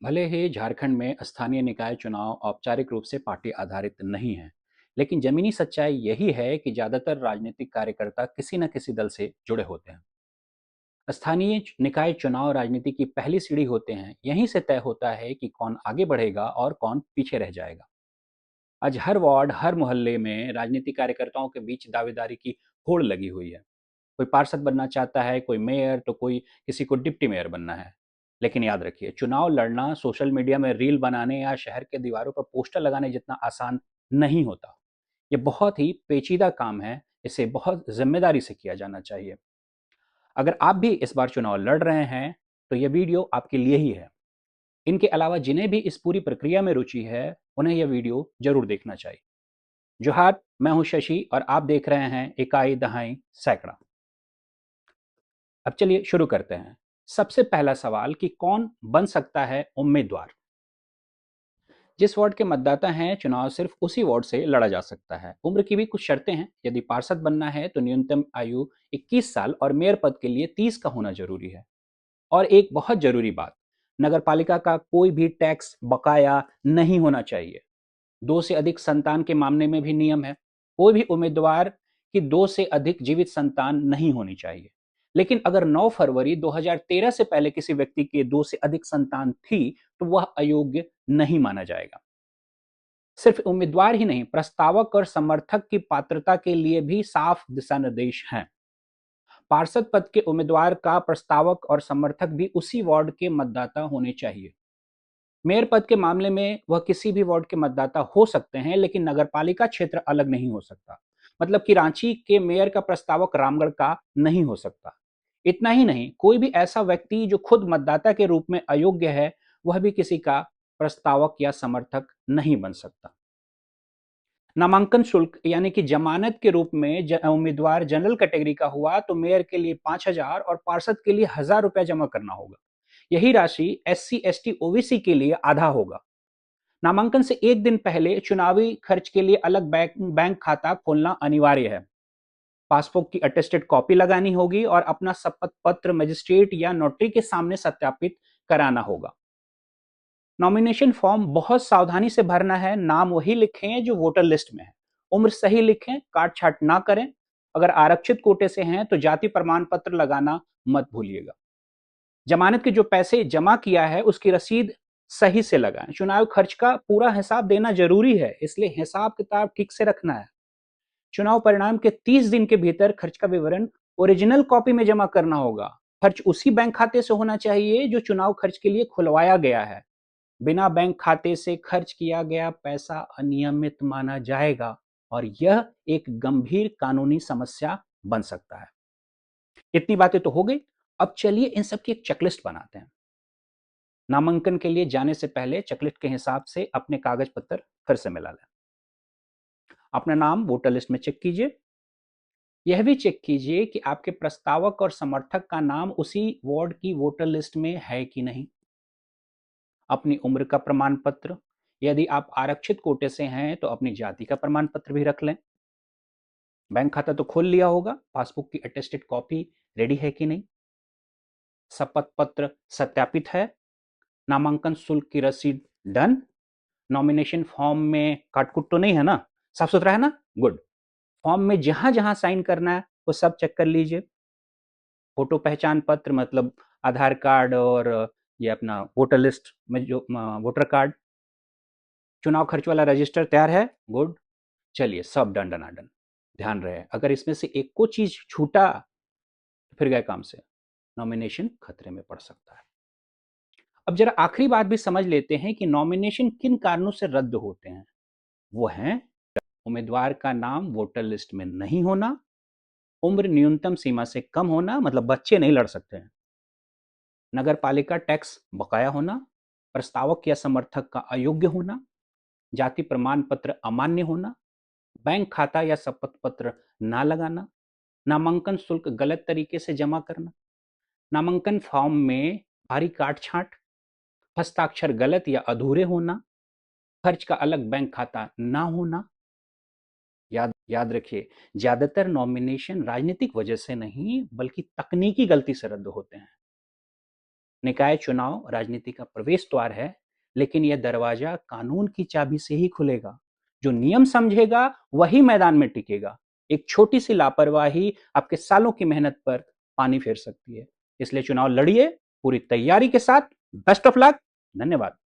भले ही झारखंड में स्थानीय निकाय चुनाव औपचारिक रूप से पार्टी आधारित नहीं है, लेकिन जमीनी सच्चाई यही है कि ज्यादातर राजनीतिक कार्यकर्ता किसी न किसी दल से जुड़े होते हैं। स्थानीय निकाय चुनाव राजनीति की पहली सीढ़ी होते हैं। यहीं से तय होता है कि कौन आगे बढ़ेगा और कौन पीछे रह जाएगा। आज हर वार्ड, हर मोहल्ले में राजनीतिक कार्यकर्ताओं के बीच दावेदारी की होड़ लगी हुई है। कोई पार्षद बनना चाहता है, कोई मेयर, तो कोई किसी को डिप्टी मेयर बनना है। लेकिन याद रखिए, चुनाव लड़ना सोशल मीडिया में रील बनाने या शहर के दीवारों पर पोस्टर लगाने जितना आसान नहीं होता। ये बहुत ही पेचीदा काम है। इसे बहुत जिम्मेदारी से किया जाना चाहिए। अगर आप भी इस बार चुनाव लड़ रहे हैं, तो ये वीडियो आपके लिए ही है। इनके अलावा जिन्हें भी इस पूरी प्रक्रिया में रुचि है, उन्हें यह वीडियो जरूर देखना चाहिए। जोहार, मैं हूं शशि और आप देख रहे हैं इकाई दहाई सैकड़ा। अब चलिए शुरू करते हैं। सबसे पहला सवाल कि कौन बन सकता है उम्मीदवार। जिस वार्ड के मतदाता हैं, चुनाव सिर्फ उसी वार्ड से लड़ा जा सकता है। उम्र की भी कुछ शर्तें हैं। यदि पार्षद बनना है तो न्यूनतम आयु 21 साल और मेयर पद के लिए 30 का होना जरूरी है। और एक बहुत जरूरी बात, नगर पालिका का कोई भी टैक्स बकाया नहीं होना चाहिए। दो से अधिक संतान के मामले में भी नियम है। कोई भी उम्मीदवार की दो से अधिक जीवित संतान नहीं होनी चाहिए। लेकिन अगर 9 फरवरी 2013 से पहले किसी व्यक्ति के दो से अधिक संतान थी, तो वह अयोग्य नहीं माना जाएगा। सिर्फ उम्मीदवार ही नहीं, प्रस्तावक और समर्थक की पात्रता के लिए भी साफ दिशा निर्देश हैं। पार्षद पद के उम्मीदवार का प्रस्तावक और समर्थक भी उसी वार्ड के मतदाता होने चाहिए। मेयर पद के मामले में वह किसी भी वार्ड के मतदाता हो सकते हैं, लेकिन नगरपालिका क्षेत्र अलग नहीं हो सकता। मतलब कि रांची के मेयर का प्रस्तावक रामगढ़ का नहीं हो सकता। इतना ही नहीं, कोई भी ऐसा व्यक्ति जो खुद मतदाता के रूप में अयोग्य है, वह भी किसी का प्रस्तावक या समर्थक नहीं बन सकता। नामांकन शुल्क यानी कि जमानत के रूप में उम्मीदवार जनरल कैटेगरी का हुआ तो मेयर के लिए 5,000 और पार्षद के लिए 1,000 रुपया जमा करना होगा। यही राशि SC ST OBC के लिए आधा होगा। नामांकन से एक दिन पहले चुनावी खर्च के लिए अलग बैंक खाता खोलना अनिवार्य है। पासपोर्ट की अटेस्टेड कॉपी लगानी होगी और अपना शपथ पत्र मजिस्ट्रेट या नोटरी के सामने सत्यापित कराना होगा। नॉमिनेशन फॉर्म बहुत सावधानी से भरना है। नाम वही लिखें जो वोटर लिस्ट में है। उम्र सही लिखें, काट छाट ना करें। अगर आरक्षित कोटे से हैं तो जाति प्रमाण पत्र लगाना मत भूलिएगा। जमानत के जो पैसे जमा किया है उसकी रसीद सही से लगाएं। चुनाव खर्च का पूरा हिसाब देना जरूरी है, इसलिए हिसाब किताब ठीक से रखना है। चुनाव परिणाम के 30 दिन के भीतर खर्च का विवरण ओरिजिनल कॉपी में जमा करना होगा। खर्च उसी बैंक खाते से होना चाहिए जो चुनाव खर्च के लिए खुलवाया गया है। बिना बैंक खाते से खर्च किया गया पैसा अनियमित माना जाएगा और यह एक गंभीर कानूनी समस्या बन सकता है। इतनी बातें तो हो गई। अब चलिए इन सब की एक चेकलिस्ट बनाते हैं। नामांकन के लिए जाने से पहले चेकलिस्ट के हिसाब से अपने कागज पत्र फिर से मिला लें। अपना नाम वोटर लिस्ट में चेक कीजिए। यह भी चेक कीजिए कि आपके प्रस्तावक और समर्थक का नाम उसी वार्ड की वोटर लिस्ट में है कि नहीं। अपनी उम्र का प्रमाण पत्र, यदि आप आरक्षित कोटे से हैं तो अपनी जाति का प्रमाण पत्र भी रख लें। बैंक खाता तो खोल लिया होगा। पासबुक की अटेस्टेड कॉपी रेडी है कि नहीं। शपथ पत्र सत्यापित है। नामांकन शुल्क की रसीद डन। नॉमिनेशन फॉर्म में काटकुट तो नहीं है ना, साफ सुथरा है ना, गुड। फॉर्म में जहां जहां साइन करना है वो सब चेक कर लीजिए। फोटो पहचान पत्र मतलब आधार कार्ड और ये अपना वोटर लिस्ट में जो वोटर कार्ड। चुनाव खर्च वाला रजिस्टर तैयार है, गुड। चलिए सब डन डनाडन। ध्यान रहे, अगर इसमें से एक को चीज छूटा तो फिर गए काम से। नॉमिनेशन खतरे में पड़ सकता है। अब जरा आखिरी बात भी समझ लेते हैं कि नॉमिनेशन किन कारणों से रद्द होते हैं। वो हैं उम्मीदवार का नाम वोटर लिस्ट में नहीं होना, उम्र न्यूनतम सीमा से कम होना, मतलब बच्चे नहीं लड़ सकते हैं, नगर पालिका टैक्स बकाया होना, प्रस्तावक या समर्थक का अयोग्य होना, जाति प्रमाण पत्र अमान्य होना, बैंक खाता या शपथ पत्र ना लगाना, नामांकन शुल्क गलत तरीके से जमा करना, नामांकन फॉर्म में भारी काट छांट, हस्ताक्षर गलत या अधूरे होना, खर्च का अलग बैंक खाता ना होना। याद याद रखिए, ज्यादातर नॉमिनेशन राजनीतिक वजह से नहीं बल्कि तकनीकी गलती से रद्द होते हैं। निकाय चुनाव राजनीति का प्रवेश द्वार है, लेकिन यह दरवाजा कानून की चाबी से ही खुलेगा। जो नियम समझेगा वही मैदान में टिकेगा। एक छोटी सी लापरवाही आपके सालों की मेहनत पर पानी फेर सकती है। इसलिए चुनाव लड़िए पूरी तैयारी के साथ। Best of luck. धन्यवाद।